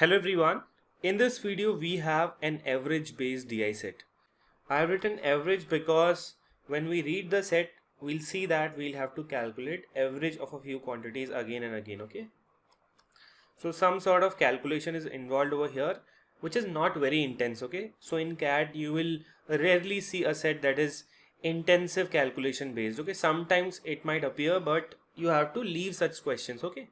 Hello everyone. In this video we have an average based DI set. I have written average because when we read the set we'll see that we'll have to calculate average of a few quantities again and again, okay? So some sort of calculation is involved over here which is not very intense, okay? So in CAD you will rarely see a set that is intensive calculation based, okay? Sometimes it might appear but you have to leave such questions, okay?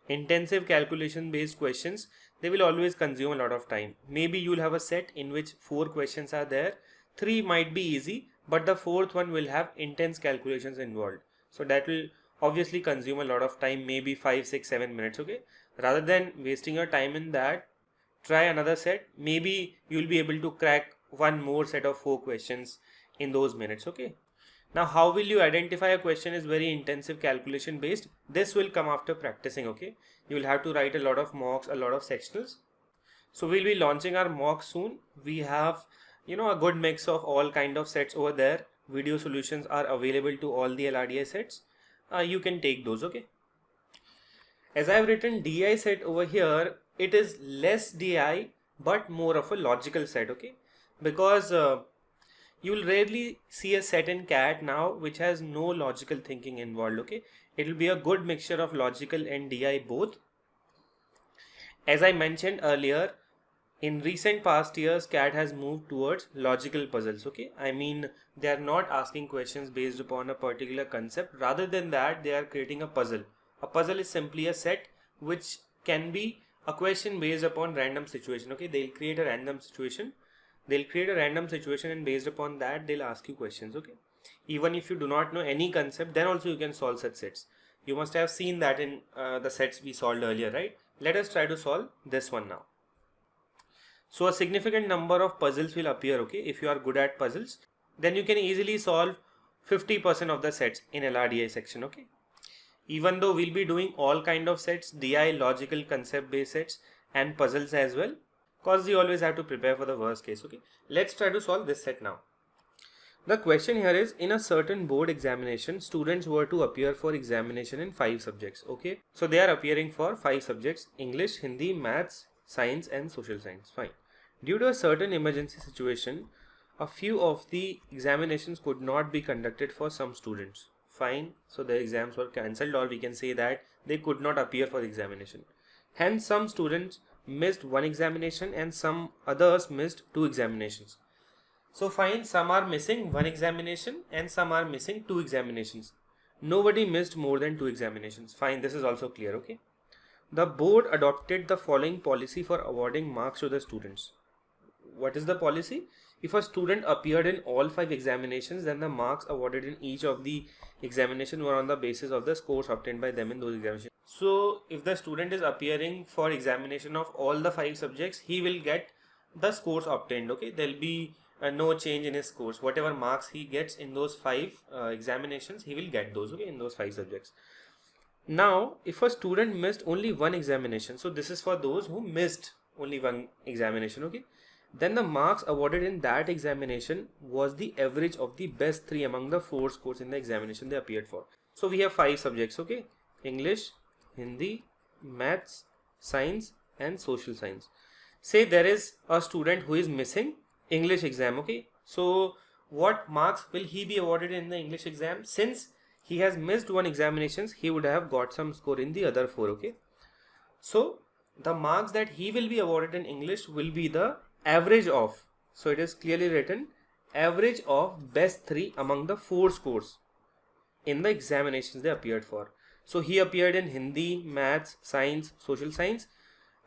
Intensive calculation based questions, they will always consume a lot of time. Maybe you'll have a set in which 4 questions are there, 3 might be easy, but the 4th one will have intense calculations involved. So that will obviously consume a lot of time, maybe 5, 6, 7 minutes, okay? Rather than wasting your time in that, try another set. Maybe you'll be able to crack one more set of 4 questions in those minutes, okay? Now, how will you identify a question is very intensive calculation based? This will come after practicing, okay? You will have to write a lot of mocks, a lot of sectionals. So we'll be launching our mock soon. We have, a good mix of all kind of sets over there. Video solutions are available to all the LRDI sets. You can take those, okay? As I've written DI set over here, it is less DI but more of a logical set, okay? Because you will rarely see a set in CAD now which has no logical thinking involved, okay? It will be a good mixture of logical and DI both. As I mentioned earlier, in recent past years, CAD has moved towards logical puzzles, okay? I mean, they are not asking questions based upon a particular concept. Rather than that, they are creating a puzzle. A puzzle is simply a set which can be a question based upon random situation, okay? They'll create a random situation. And based upon that they'll ask you questions, okay? Even if you do not know any concept, then also you can solve such sets. You must have seen that in the sets we solved earlier, right? Let us try to solve this one now. So a significant number of puzzles will appear, okay? If you are good at puzzles, then you can easily solve 50% of the sets in LRDI section, okay? Even though we'll be doing all kind of sets, DI, logical, concept based sets and puzzles as well, because you always have to prepare for the worst case, okay? Let's try to solve this set now. The question here is, in a certain board examination, students were to appear for examination in 5 subjects, okay? So they are appearing for 5 subjects: English, Hindi, Maths, Science and Social Science, fine. Due to a certain emergency situation, a few of the examinations could not be conducted for some students, fine. So their exams were cancelled, or we can say that they could not appear for the examination. Hence, some students missed one examination and some others missed 2 examinations. So fine, some are missing one examination and some are missing 2 examinations. Nobody missed more than 2 examinations. Fine, this is also clear, okay? The board adopted the following policy for awarding marks to the students. What is the policy? If a student appeared in all 5 examinations, then the marks awarded in each of the examination were on the basis of the scores obtained by them in those examinations. So if the student is appearing for examination of all the 5 subjects, he will get the scores obtained, okay? There will be no change in his scores. Whatever marks he gets in those 5 examinations, he will get those, okay, in those 5 subjects. Now, if a student missed only one examination, so this is for those who missed only one examination, okay? Then the marks awarded in that examination was the average of the best 3 among the 4 scores in the examination they appeared for. So we have 5 subjects, okay? English, Hindi, Maths, Science and Social Science. Say there is a student who is missing English exam, okay? So what marks will he be awarded in the English exam? Since he has missed one examinations, he would have got some score in the other 4, okay? So the marks that he will be awarded in English will be the average of, so it is clearly written, average of best 3 among the 4 scores in the examinations they appeared for. So he appeared in Hindi, Maths, Science, Social Science.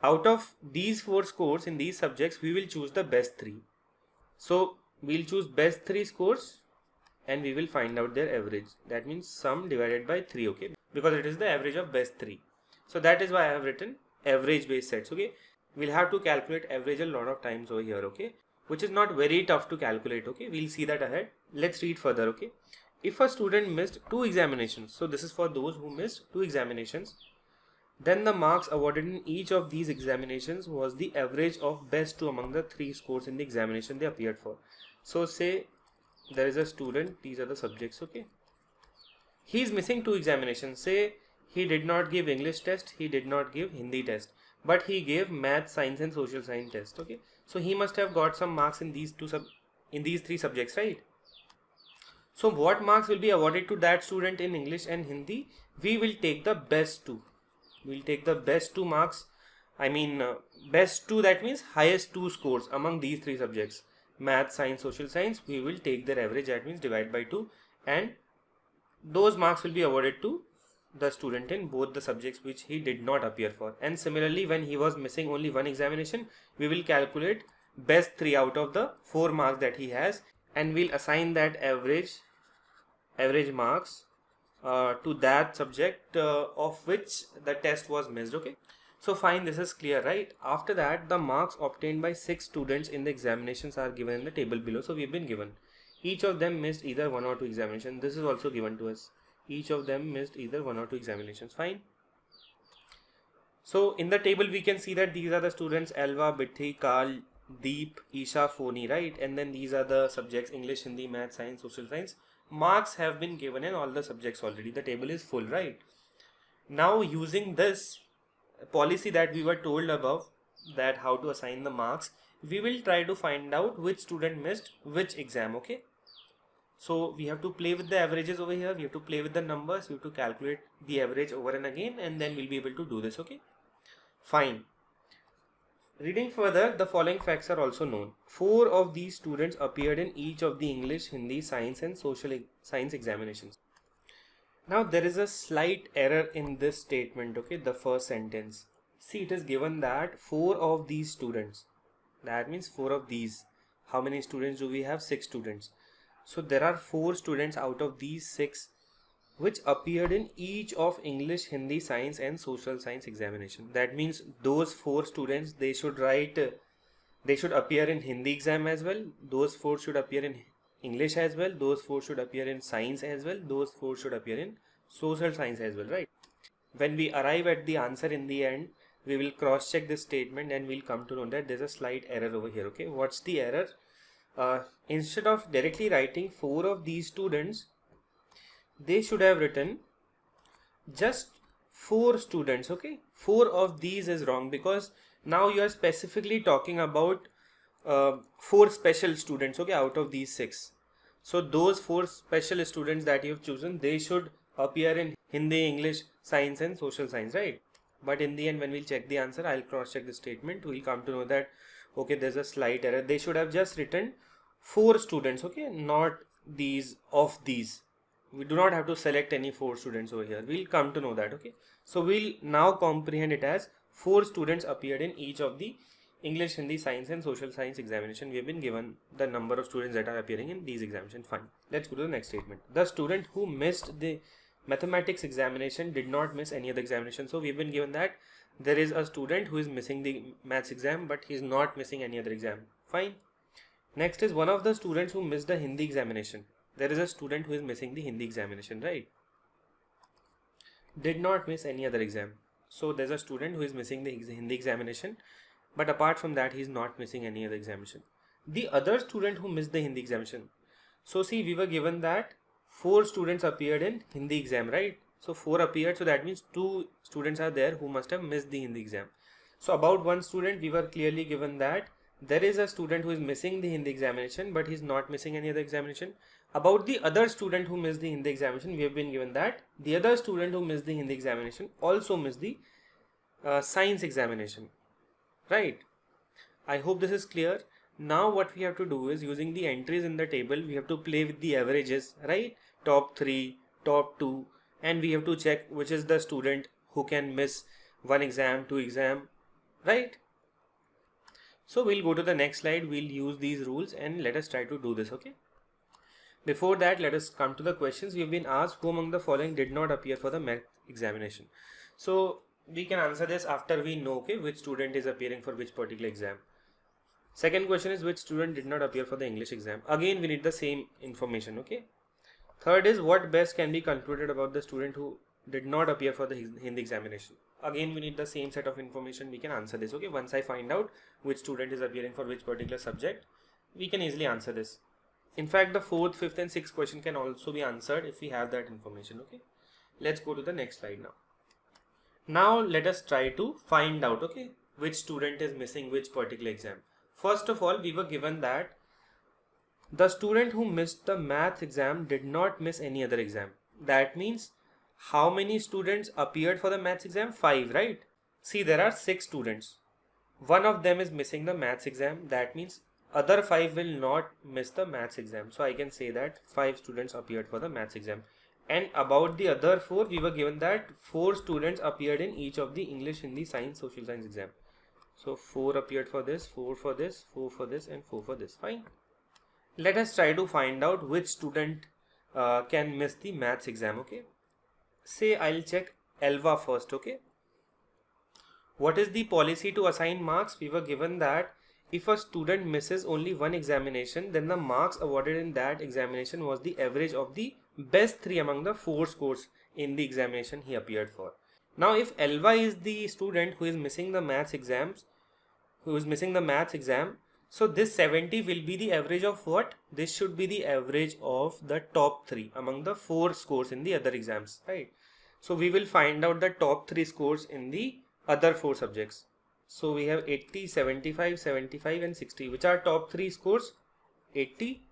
Out of these 4 scores in these subjects, we will choose the best 3. So we'll choose best 3 scores and we will find out their average. That means sum divided by 3, okay? Because it is the average of best 3. So that is why I have written average based sets, okay? We'll have to calculate average a lot of times over here, okay? Which is not very tough to calculate, okay? We'll see that ahead. Let's read further, okay? If a student missed 2 examinations, so this is for those who missed 2 examinations, then the marks awarded in each of these examinations was the average of best 2 among the 3 scores in the examination they appeared for. So say there is a student, these are the subjects, okay? He is missing 2 examinations. Say he did not give English test, he did not give Hindi test. but he gave math, science and social science test. Okay, so he must have got some marks in these three subjects, right? So what marks will be awarded to that student in English and Hindi? We will take the best two. We'll take the best two marks. I mean, best two, that means highest two scores among these three subjects. Math, science, social science. We will take their average, that means divide by 2, and those marks will be awarded to the student in both the subjects which he did not appear for. And similarly, when he was missing only one examination, we will calculate best 3 out of the 4 marks that he has, and we'll assign that average marks to that subject of which the test was missed. Okay, so fine, this is clear, right? After that, the marks obtained by 6 students in the examinations are given in the table below. So we've been given each of them missed either 1 or 2 examinations. This is also given to us. Each of them missed either 1 or 2 examinations. Fine. So in the table we can see that these are the students: Elva, Bithi, Karl, Deep, Isha, Phony, right? And then these are the subjects: English, Hindi, Math, Science, Social Science. Marks have been given in all the subjects already. The table is full, right? Now using this policy that we were told above, that how to assign the marks, we will try to find out which student missed which exam. Okay, so we have to play with the averages over here. We have to play with the numbers. We have to calculate the average over and again, and then we'll be able to do this. Okay, fine. Reading further, the following facts are also known. 4 of these students appeared in each of the English, Hindi, Science and Social Science examinations. Now there is a slight error in this statement, okay, the first sentence. See, it is given that 4 of these students. That means 4 of these. How many students do we have? 6 students. So there are 4 students out of these 6 which appeared in each of English, Hindi, Science and Social Science examination. That means those 4 students, they should appear in Hindi exam as well. Those 4 should appear in English as well. Those 4 should appear in Science as well. Those 4 should appear in Social Science as well, right? When we arrive at the answer in the end, we will cross check this statement and we'll come to know that there's a slight error over here. Okay, what's the error? Instead of directly writing 4 of these students, they should have written just 4 students. Okay, 4 of these is wrong because now you are specifically talking about 4 special students, okay, out of these 6. So those 4 special students that you have chosen, they should appear in Hindi, English, Science and Social Science, right? But in the end, when we'll check the answer, I'll cross check the statement. We'll come to know that, okay, there's a slight error. They should have just written 4 students, okay, not these of these. We do not have to select any 4 students over here. We'll come to know that, okay. So we'll now comprehend it as 4 students appeared in each of the English, Hindi, Science and Social Science examination. We have been given the number of students that are appearing in these examinations. Fine. Let's go to the next statement. The student who missed the mathematics examination did not miss any other examination. So we've been given that there is a student who is missing the maths exam, but he is not missing any other exam. Fine. Next is one of the students who missed the Hindi examination. There is a student who is missing the Hindi examination, right? Did not miss any other exam. So there's a student who is missing the Hindi examination, but apart from that, he is not missing any other examination. The other student who missed the Hindi examination. So see, we were given that 4 students appeared in Hindi exam, right? So 4 appeared, so that means 2 students are there who must have missed the Hindi exam. So about one student, we were clearly given that there is a student who is missing the Hindi examination, but he is not missing any other examination. About the other student who missed the Hindi examination, we have been given that the other student who missed the Hindi examination also missed the science examination, right? I hope this is clear. Now what we have to do is, using the entries in the table, we have to play with the averages, right? Top 3, top 2, and we have to check which is the student who can miss 1 exam, 2 exam, right? So we'll go to the next slide. We'll use these rules and let us try to do this, okay? Before that, let us come to the questions. We have been asked who among the following did not appear for the math examination. So we can answer this after we know, okay, which student is appearing for which particular exam. Second question is which student did not appear for the English exam. Again, we need the same information, okay. Third is what best can be concluded about the student who did not appear for the Hindi examination. Again, we need the same set of information. We can answer this, okay. Once I find out which student is appearing for which particular subject, we can easily answer this. In fact, the 4th, 5th and 6th question can also be answered if we have that information, okay. Let's go to the next slide now. Now let us try to find out, okay, which student is missing which particular exam. First of all, we were given that the student who missed the maths exam did not miss any other exam. That means how many students appeared for the maths exam? 5, right? See, there are 6 students. One of them is missing the maths exam. That means other 5 will not miss the maths exam. So I can say that 5 students appeared for the maths exam. And about the other 4, we were given that 4 students appeared in each of the English, Hindi, Science, Social Science exam. So 4 appeared for this, 4 for this, 4 for this, and 4 for this. Fine. Let us try to find out which student can miss the maths exam, okay? Say I'll check ELVA first, okay? What is the policy to assign marks? We were given that if a student misses only one examination, then the marks awarded in that examination was the average of the best 3 among the 4 scores in the examination he appeared for. Now if ELVA is the student who is missing the maths exams, so this 70 will be the average of what? This should be the average of the top 3 among the 4 scores in the other exams, right? So we will find out the top 3 scores in the other 4 subjects. So we have 80, 75, 75 and 60. Which are top 3 scores? 80,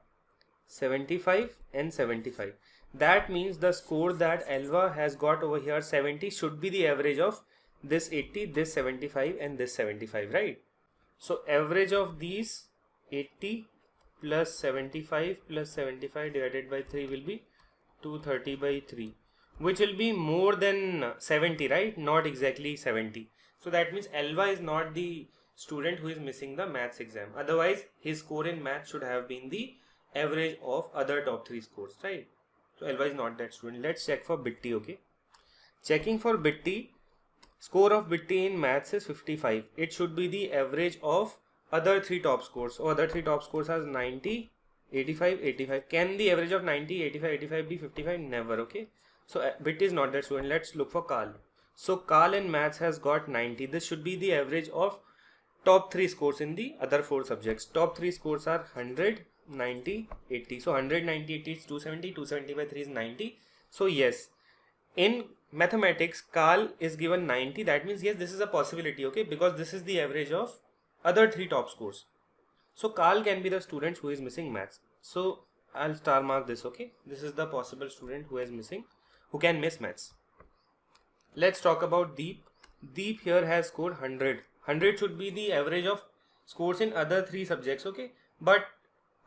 75 and 75. That means the score that ELVA has got over here, 70, should be the average of this 80, this 75 and this 75, right? So average of these 80 plus 75 plus 75 divided by 3 will be 230 by 3, which will be more than 70, right? Not exactly 70. So that means ELVA is not the student who is missing the maths exam. Otherwise, his score in maths should have been the average of other top 3 scores, right? So ELVA is not that student. Let's check for Bitti, okay? Checking for Bitti. Score of Bitti in maths is 55. It should be the average of other 3 top scores. So other 3 top scores are 90, 85, 85. Can the average of 90, 85, 85 be 55? Never, okay? So Bitti is not that student. Let's look for Carl. So Carl in maths has got 90. This should be the average of top 3 scores in the other 4 subjects. Top 3 scores are 100, 90, 80. So 100, 90, 80 is 270. 270 by 3 is 90. So yes, in mathematics, Carl is given 90. That means yes, this is a possibility, okay? Because this is the average of other 3 top scores. So Carl can be the student who is missing maths. So I'll star mark this, okay? This is the possible student who can miss maths. Let's talk about Deep. Deep here has scored 100. 100 should be the average of scores in other 3 subjects, okay? But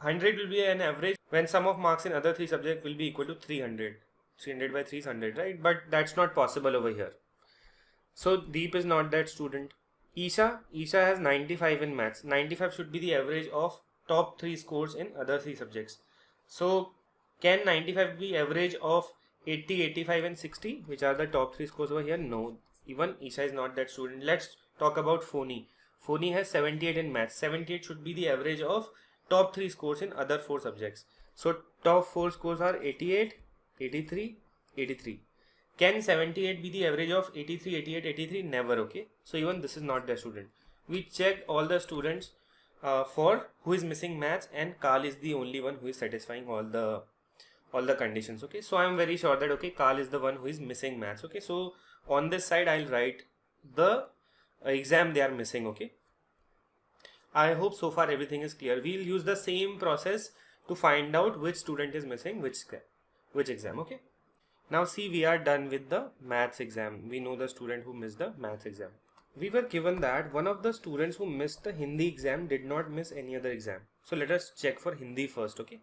100 will be an average when sum of marks in other 3 subjects will be equal to 300. 300 by 3 is 100, right? But that's not possible over here. So Deep is not that student. Isha has 95 in maths. 95 should be the average of top 3 scores in other 3 subjects. So can 95 be average of 80, 85 and 60, which are the top 3 scores over here? No, even Isha is not that student. Let's talk about Phony. Phony has 78 in maths. 78 should be the average of top 3 scores in other 4 subjects. So top 4 scores are 88, 83, 83. Can 78 be the average of 83, 88, 83? Never, okay? So even this is not the student. We checked all the students for who is missing maths, and Carl is the only one who is satisfying all the conditions, okay? So I am very sure that, okay, Carl is the one who is missing maths, okay? So on this side I'll write the exam they are missing, okay? I hope so far everything is clear. We'll use the same process to find out which student is missing which exam, okay? Now see, we are done with the maths exam. We know the student who missed the maths exam. We were given that one of the students who missed the Hindi exam did not miss any other exam. So let us check for Hindi first, okay?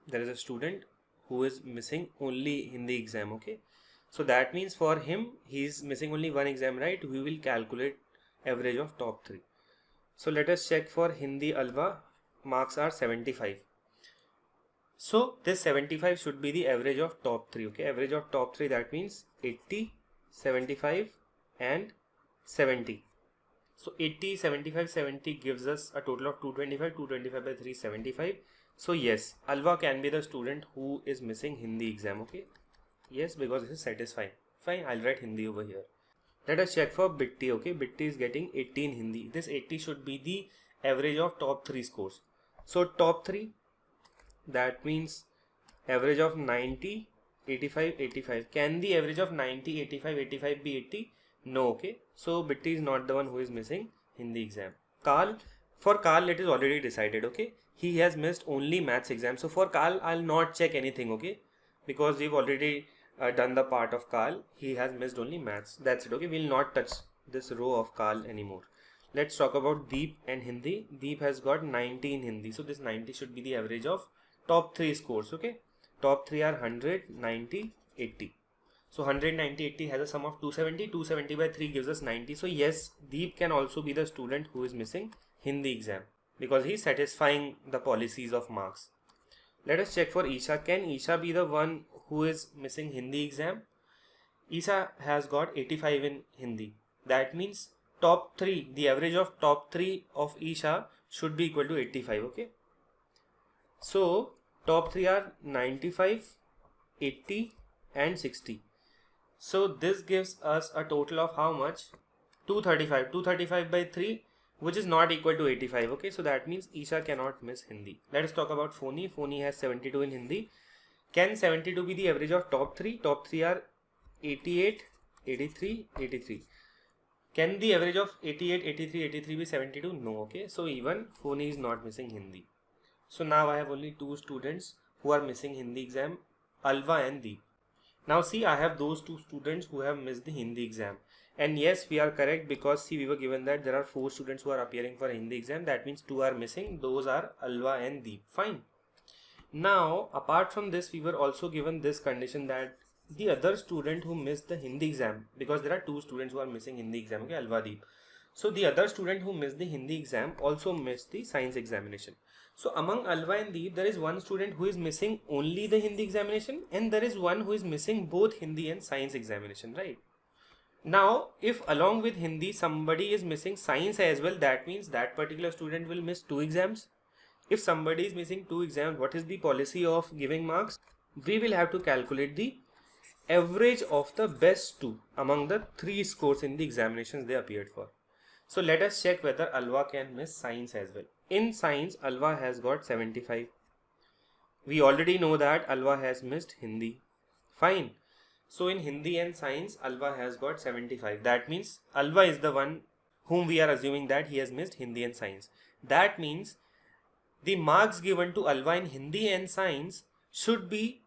There is a student who is missing only Hindi exam, okay? So that means for him, he is missing only one exam, right? We will calculate average of top 3. So let us check for Hindi Alva. Marks are 75. So this 75 should be the average of top 3, okay? Average of top 3, that means 80, 75 and 70. So 80, 75, 70 gives us a total of 225. 225 by 3 is 75. So yes, Alva can be the student who is missing Hindi exam, okay? Yes, because this is satisfying. Fine, I'll write Hindi over here. Let us check for Bitti, okay? Bitti is getting 80 in Hindi. This 80 should be the average of top 3 scores. So top 3, that means average of 90 85, 85. Can the average of 90, 85, 85 be 80? No, okay. So Bitti is not the one who is missing Hindi exam. For Carl it is already decided, okay. He has missed only maths exam. So for Carl, I'll not check anything, okay. Because we've already done the part of Carl. He has missed only maths. That's it, okay. We'll not touch this row of Carl anymore. Let's talk about Deep and Hindi. Deep has got 90 in Hindi. So this 90 should be the average of top 3 scores, okay. Top 3 are 100, 90, 80. So 190, 80 has a sum of 270. 270 by 3 gives us 90. So yes, Deep can also be the student who is missing Hindi exam because he is satisfying the policies of marks. Let us check for Isha. Can Isha be the one who is missing Hindi exam? Isha has got 85 in Hindi. That means top 3, the average of top 3 of Isha should be equal to 85, okay. So top 3 are 95, 80 and 60. So this gives us a total of how much? 235. 235 by 3, which is not equal to 85, okay. So that means Isha cannot miss Hindi. Let us talk about Phony. Phony has 72 in Hindi. Can 72 be the average of top 3? Top 3 are 88, 83, 83. Can the average of 88, 83, 83 be 72? No, okay. So even Phony is not missing Hindi. So now I have only 2 students who are missing Hindi exam, Alva and Deep. Now see, I have those 2 students who have missed the Hindi exam. And yes, we are correct because see, we were given that there are 4 students who are appearing for Hindi exam. That means 2 are missing. Those are Alva and Deep. Fine. Now, apart from this, we were also given this condition that the other student who missed the Hindi exam, because there are 2 students who are missing Hindi exam, okay, Alva, Deep. So the other student who missed the Hindi exam also missed the science examination. So among Alva and Deep, there is one student who is missing only the Hindi examination and there is one who is missing both Hindi and science examination, right? Now, if along with Hindi somebody is missing science as well, that means that particular student will miss 2 exams. If somebody is missing 2 exams, what is the policy of giving marks? We will have to calculate the average of the best 2 among the 3 scores in the examinations they appeared for. So let us check whether Alva can miss science as well. In science, Alva has got 75. We already know that Alva has missed Hindi. Fine. So in Hindi and science, Alva has got 75. That means Alva is the one whom we are assuming that he has missed Hindi and science. That means the marks given to Alva in Hindi and science should be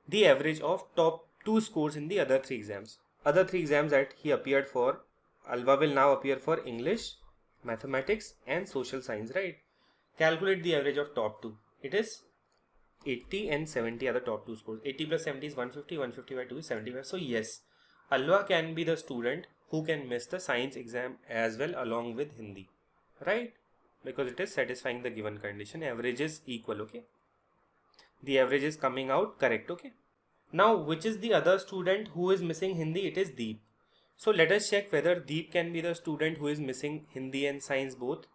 the average of top 2 scores in the other 3 exams. Other 3 exams that he appeared for, Alva will now appear for English, Mathematics and Social Science, right? Calculate the average of top 2. It is 80 and 70 are the top 2 scores. 80 plus 70 is 150, 150 by 2 is 75. So yes, Alva can be the student who can miss the science exam as well along with Hindi, right? Because it is satisfying the given condition. Average is equal, okay? The average is coming out correct, okay? Now, which is the other student who is missing Hindi? It is Deep. So let us check whether Deep can be the student who is missing Hindi and science both.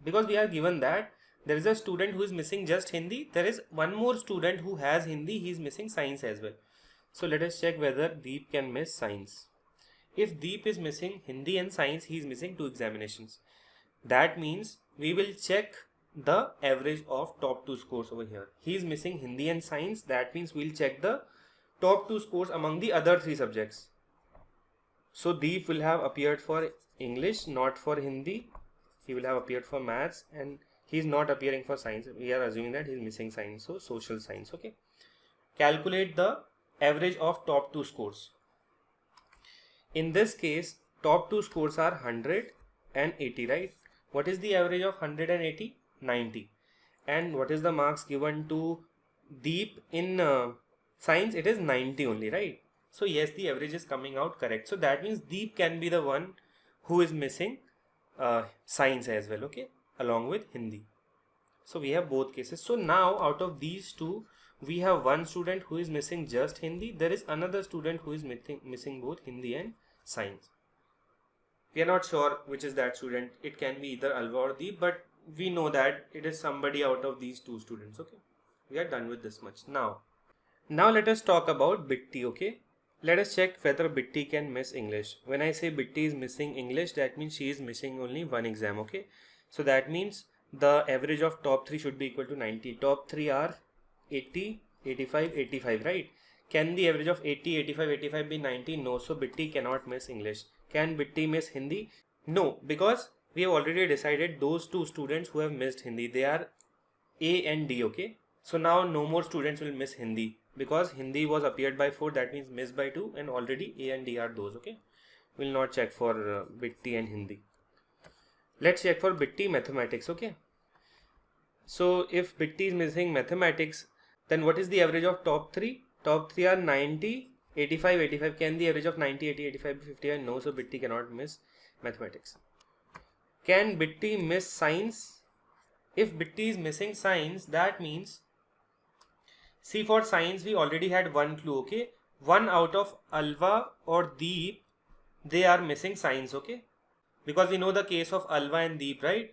Because we are given that there is a student who is missing just Hindi. There is one more student who has Hindi. He is missing science as well. So let us check whether Deep can miss science. If Deep is missing Hindi and science, he is missing 2 examinations. That means we will check the average of top 2 scores over here. He is missing Hindi and science. That means we'll check the top 2 scores among the other 3 subjects. So Deep will have appeared for English, not for Hindi. He will have appeared for maths and he is not appearing for science. We are assuming that he is missing science. So social science, okay. Calculate the average of top 2 scores. In this case, top 2 scores are 100 and 80, right? What is the average of 100 and 80? 90. And what is the marks given to Deep in science? It is 90 only, right? So yes, the average is coming out correct. So that means Deep can be the one who is missing science as well, okay, along with Hindi. So we have both cases. So now out of these 2, we have one student who is missing just Hindi. There is another student who is missing both Hindi and science. We are not sure which is that student. It can be either Alva or Deep, but we know that it is somebody out of these 2 students, okay. We are done with this much. Now let us talk about Bitti, okay. Let us check whether Bitti can miss English. When I say Bitti is missing English, that means she is missing only 1 exam, okay. So that means the average of top 3 should be equal to 90. Top 3 are 80, 85, 85, right? Can the average of 80, 85, 85 be 90? No, so Bitti cannot miss English. Can Bitti miss Hindi? No, because we have already decided those two students who have missed Hindi, they are A and D, okay? So now no more students will miss Hindi because Hindi was appeared by 4, that means missed by 2, and already A and D are those, okay? We'll not check for Bitti and Hindi. Let's check for Bitti mathematics, okay? So if Bitti is missing mathematics, then what is the average of top 3? Top 3 are 90, 85, 85. Can the average of 90, 80, 85 be 55? No, so Bitti cannot miss mathematics. Can Bitti miss science? If Bitti is missing science, that means, see, for science we already had one clue, okay? One out of Alva or Deep, they are missing science, okay? Because we know the case of Alva and Deep, right?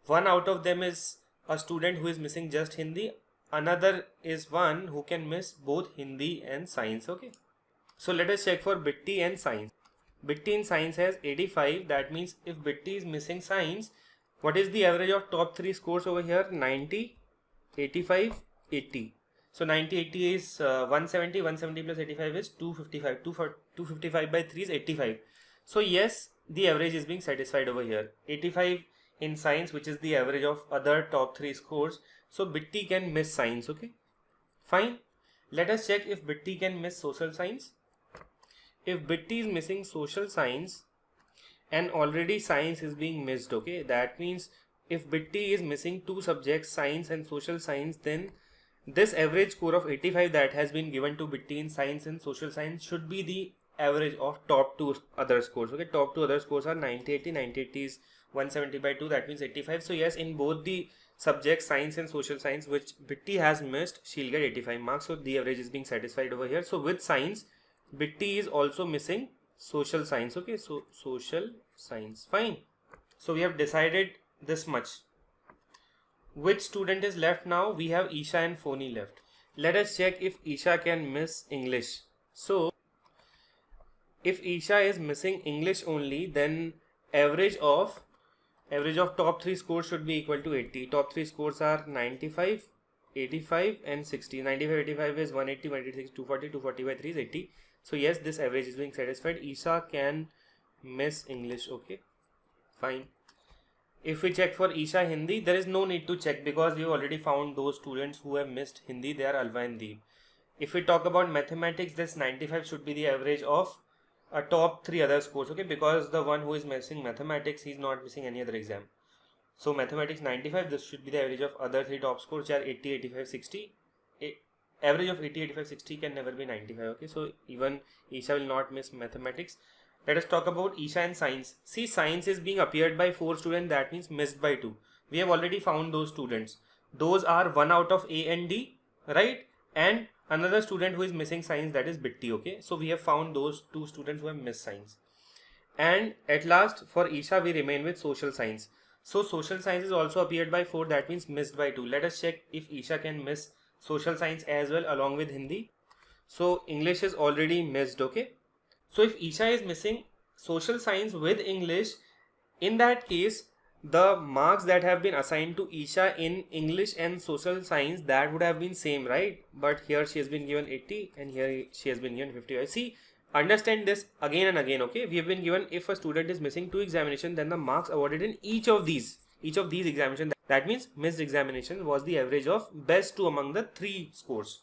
One out of them is a student who is missing just Hindi. Another is one who can miss both Hindi and science, okay? So let us check for Bitti and science. Bitti in science has 85. That means if Bitti is missing science, what is the average of top 3 scores over here? 90, 85, 80. So 90, 80 is 170. 170 plus 85 is 255. 255 by 3 is 85. So yes, the average is being satisfied over here. 85 in science, which is the average of other top 3 scores. So Bitti can miss science, okay? Fine. Let us check if Bitti can miss social science. If Bitti is missing social science and already science is being missed, okay? That means if Bitti is missing 2 subjects, science and social science, then this average score of 85 that has been given to Bitti in science and social science should be the average of top 2 other scores, okay? Top 2 other scores are 90, 80. 90, 80 is 170 by 2, that means 85. So yes, in both the subjects, science and social science, which Bitti has missed, she'll get 85 marks. So the average is being satisfied over here. So with science, Bitti is also missing social science, okay? So social science, fine. So we have decided this much. Which student is left now? We have Isha and Phony left. Let us check if Isha can miss English. So if Isha is missing English only, then average of top 3 scores should be equal to 80. Top 3 scores are 95, 85 and 60. 95, 85 is 180, 186, 240, 240 by 3 is 80. So yes, this average is being satisfied. Isha can miss English, okay? Fine. If we check for Isha Hindi, there is no need to check because we have already found those students who have missed Hindi. They are Alva and Deep. If we talk about mathematics, this 95 should be the average of a top 3 other scores, okay? Because the one who is missing mathematics, he is not missing any other exam. So mathematics 95, this should be the average of other 3 top scores, which are 80, 85, 60. Average of 80, 85, 60 can never be 95, okay? So even Isha will not miss mathematics. Let us talk about Isha and science. See, science is being appeared by 4 students, that means missed by 2. We have already found those students. Those are 1 out of A and D, right? And another student who is missing science, that is Bitti, okay? So we have found those 2 students who have missed science. And at last for Isha we remain with social science. So social science is also appeared by 4, that means missed by 2. Let us check if Isha can miss social science as well along with Hindi. So English is already missed, okay? So if Isha is missing social science with English, in that case the marks that have been assigned to Isha in English and social science, that would have been same, right? But here she has been given 80 and here she has been given 55. See, understand this again and again, okay? We have been given, if a student is missing 2 examinations, then the marks awarded in each of these examinations, that means missed examination was the average of best 2 among the 3 scores,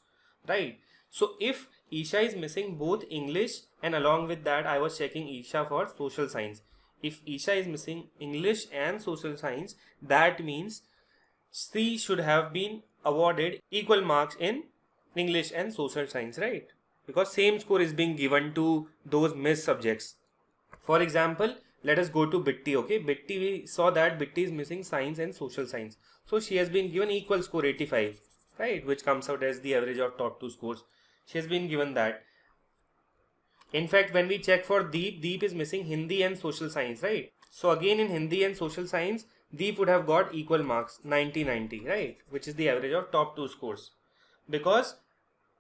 right? So if Isha is missing both English and along with that I was checking Isha for social science. If Isha is missing English and social science, that means she should have been awarded equal marks in English and social science, right? Because same score is being given to those missed subjects. For example, let us go to Bitti, okay? Bitti, we saw that Bitti is missing science and social science. So she has been given equal score 85, right? Which comes out as the average of top 2 scores. She has been given that. In fact, when we check for Deep, Deep is missing Hindi and social science, right? So again in Hindi and social science, Deep would have got equal marks, 90-90, right? Which is the average of top 2 scores. Because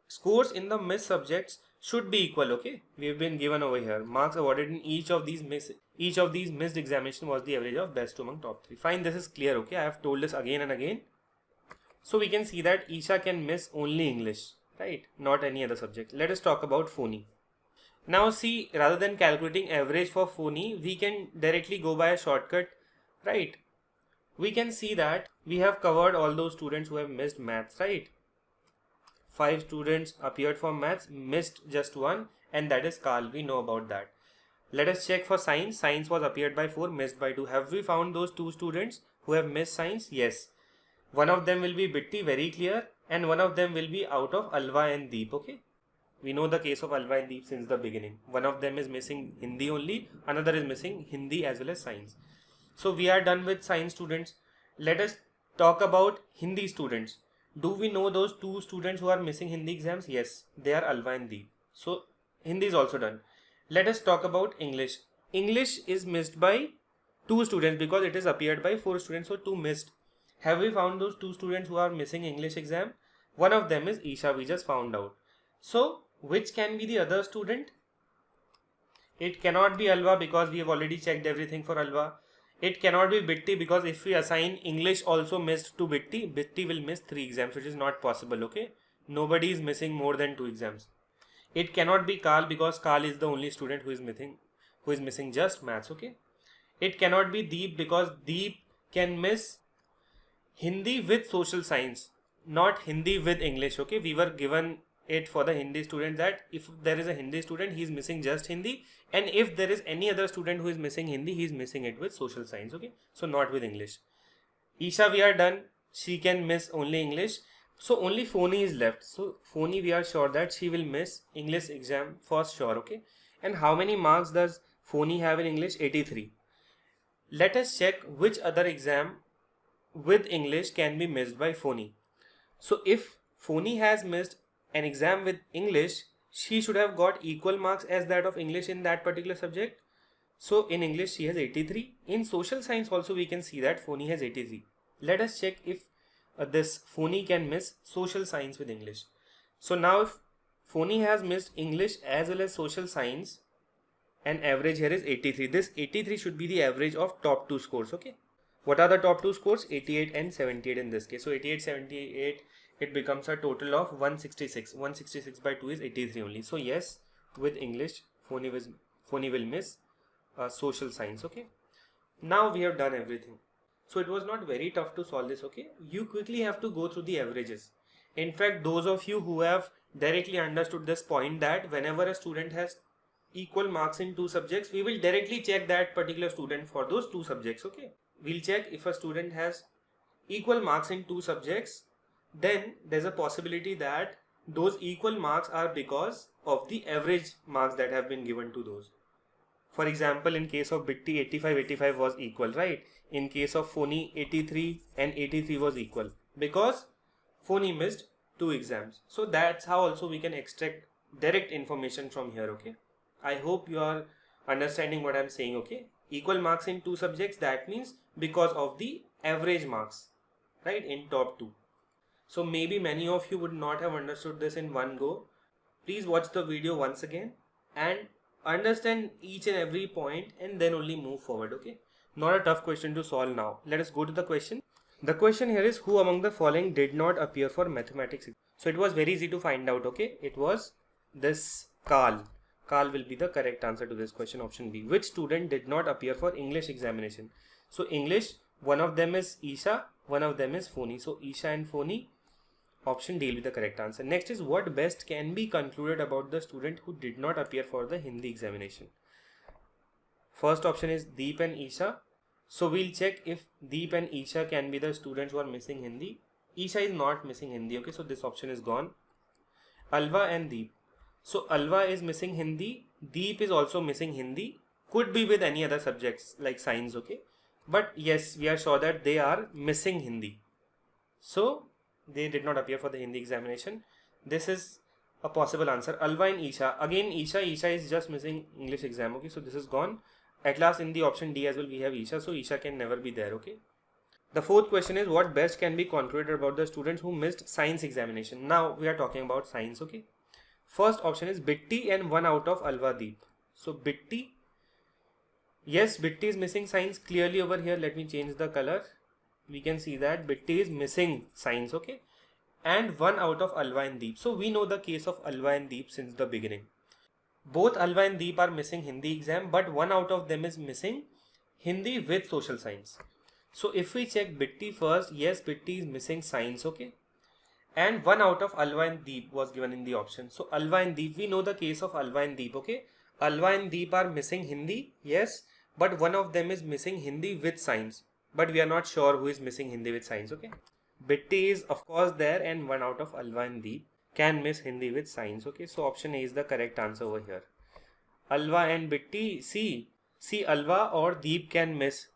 scores in the missed subjects should be equal, okay? We have been given over here. Marks awarded in each of these missed examination was the average of best 2 among top 3. Fine, this is clear, okay? I have told this again and again. So we can see that Isha can miss only English, right? Not any other subject. Let us talk about phony. Now see, rather than calculating average for phony, we can directly go by a shortcut, right? We can see that we have covered all those students who have missed maths, right? 5 students appeared for maths, missed just one, and that is Carl. We know about that. Let us check for science. Science was appeared by 4, missed by 2. Have we found those 2 students who have missed science? Yes. One of them will be Bitti, very clear, and one of them will be out of Alva and Deep, okay? We know the case of Alva and Deep since the beginning. One of them is missing Hindi only, another is missing Hindi as well as science. So we are done with science students. Let us talk about Hindi students. Do we know those 2 students who are missing Hindi exams? Yes, they are Alva and Deep. So Hindi is also done. Let us talk about English. English is missed by 2 students because it is appeared by 4 students, so 2 missed. Have we found those 2 students who are missing English exam? One of them is Isha, we just found out. So which can be the other student? It cannot be Alva because we have already checked everything for Alva. It cannot be Bitti because if we assign English also missed to Bitti, Bitti will miss 3 exams, which is not possible, okay? Nobody is missing more than 2 exams. It cannot be Carl because Carl is the only student who is missing just maths, okay? It cannot be Deep because Deep can miss Hindi with social science, not Hindi with English, okay? We were given it for the Hindi student that if there is a Hindi student, he is missing just Hindi, and if there is any other student who is missing Hindi, he is missing it with social science, okay? So not with English. Isha, we are done. She can miss only English. So only phony is left. So phony, we are sure that she will miss English exam for sure, okay? And how many marks does phony have in English? 83. Let us check which other exam with English can be missed by phony. So if phony has missed an exam with English, she should have got equal marks as that of English in that particular subject. So in English she has 83. In social science also we can see that phony has 83. Let us check if this phony can miss social science with English. So now if phony has missed English as well as social science, and average here is 83. This 83 should be the average of top 2 scores, okay? What are the top 2 scores? 88 and 78 in this case. So 88, 78, it becomes a total of 166. 166 by 2 is 83 only. So yes, with English, phony will miss social science, okay? Now we have done everything. So it was not very tough to solve this, okay? You quickly have to go through the averages. In fact, those of you who have directly understood this point that whenever a student has equal marks in 2 subjects, we will directly check that particular student for those 2 subjects, okay? We'll check if a student has equal marks in 2 subjects, then there's a possibility that those equal marks are because of the average marks that have been given to those. For example, in case of Bitti, 85 was equal, right? In case of phony, 83 and 83 was equal because phony missed 2 exams. So that's how also we can extract direct information from here, okay? I hope you are understanding what I'm saying, okay? Equal marks in 2 subjects, that means because of the average marks, right, in top 2. So maybe many of you would not have understood this in one go. Please watch the video once again and understand each and every point and then only move forward, okay? Not a tough question to solve now. Let us go to the question. The question here is, who among the following did not appear for mathematics? So it was very easy to find out, okay? It was this Carl. Carl will be the correct answer to this question, option B. Which student did not appear for English examination? So English, one of them is Isha, one of them is Phony. So Isha and Phony, option D will be the correct answer. Next is, what best can be concluded about the student who did not appear for the Hindi examination? First option is Deep and Isha. So we'll check if Deep and Isha can be the students who are missing Hindi. Isha is not missing Hindi, okay? So this option is gone. Alva and Deep. So Alva is missing Hindi. Deep is also missing Hindi. Could be with any other subjects like science, okay? But yes, we are sure that they are missing Hindi. So they did not appear for the Hindi examination. This is a possible answer. Alva and Isha. Again, Isha is just missing English exam, okay? So this is gone. At last in the option D as well we have Isha. So Isha can never be there, okay? The fourth question is, what best can be concluded about the students who missed science examination? Now we are talking about science, okay? First option is Bitti and 1 out of Alva Deep. So Bitti, yes, Bitti is missing science clearly over here. Let me change the color. We can see that Bitti is missing science, okay? and 1 out of Alva and Deep. So we know the case of Alva and Deep since the beginning. Both Alva and Deep are missing Hindi exam, but 1 out of them is missing Hindi with social science. So if we check Bitti first, yes, Bitti is missing science, okay? And 1 out of Alva and Deep was given in the option. So Alva and Deep, we know the case of Alva and Deep, okay? Alva and Deep are missing Hindi, yes, but one of them is missing Hindi with science. But we are not sure who is missing Hindi with science, okay? Bitti is of course there, and 1 out of Alva and Deep can miss Hindi with science, okay? So option A is the correct answer over here. Alva and Bitti, see Alva or Deep can miss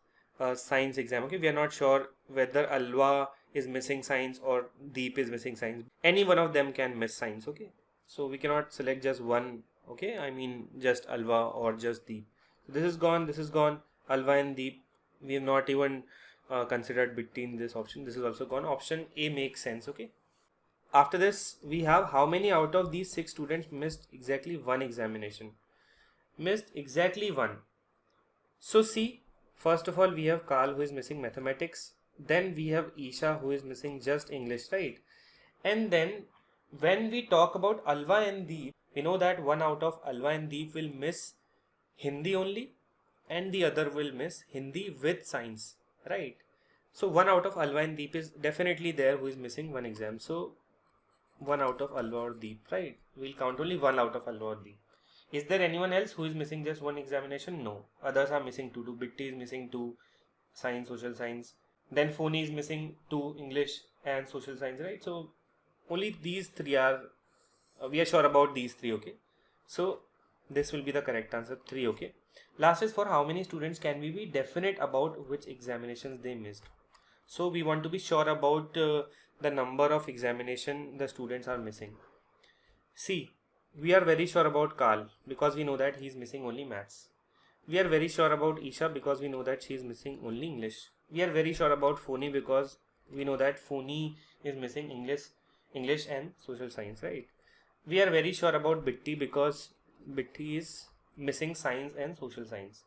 science exam, okay? We are not sure whether Alva is missing science or Deep is missing science. Any one of them can miss science, okay? So we cannot select just one, okay? I mean just Alva or just Deep. So this is gone, Alva and Deep. We have not even considered Bitti in this option. This is also gone. Option A makes sense, okay? After this, we have how many out of these 6 students missed exactly one examination? Missed exactly one. So see, first of all, we have Carl who is missing mathematics. Then we have Isha who is missing just English, right? And then when we talk about Alva and Deep, we know that 1 out of Alva and Deep will miss Hindi only, and the other will miss Hindi with science, right? So 1 out of Alva and Deep is definitely there who is missing one exam. So 1 out of Alva or Deep, right? We'll count only 1 out of Alva or Deep. Is there anyone else who is missing just one examination? No. Others are missing 2. Bitti is missing 2, science, social science. Then Phony is missing 2, English and social science, right? So only these 3 are, we are sure about these 3, okay? So this will be the correct answer, 3, okay? Last is for how many students can we be definite about which examinations they missed. So we want to be sure about the number of examination the students are missing. See, we are very sure about Carl because we know that he is missing only maths. We are very sure about Isha because we know that she is missing only English. We are very sure about Phony because we know that Phony is missing English and social science, right? We are very sure about Bitti because Bitti is missing science and social science.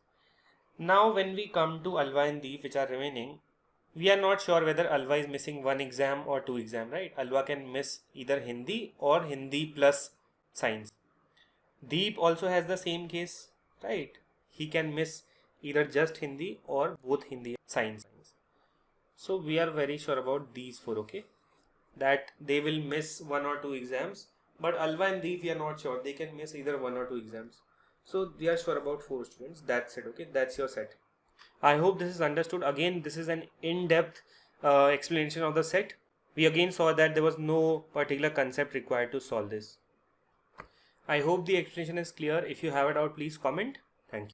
Now when we come to Alva and Deep, which are remaining, we are not sure whether Alva is missing 1 exam or 2 exam, right? Alva can miss either Hindi or Hindi plus science. Deep also has the same case, right? He can miss either just Hindi or both Hindi and science. So we are very sure about these 4, okay? That they will miss 1 or 2 exams. But Alva and Deep, we are not sure. They can miss either 1 or 2 exams. So we are sure about 4 students. That's it, okay? That's your set. I hope this is understood. Again, this is an in-depth explanation of the set. We again saw that there was no particular concept required to solve this. I hope the explanation is clear. If you have a doubt, please comment. Thank you.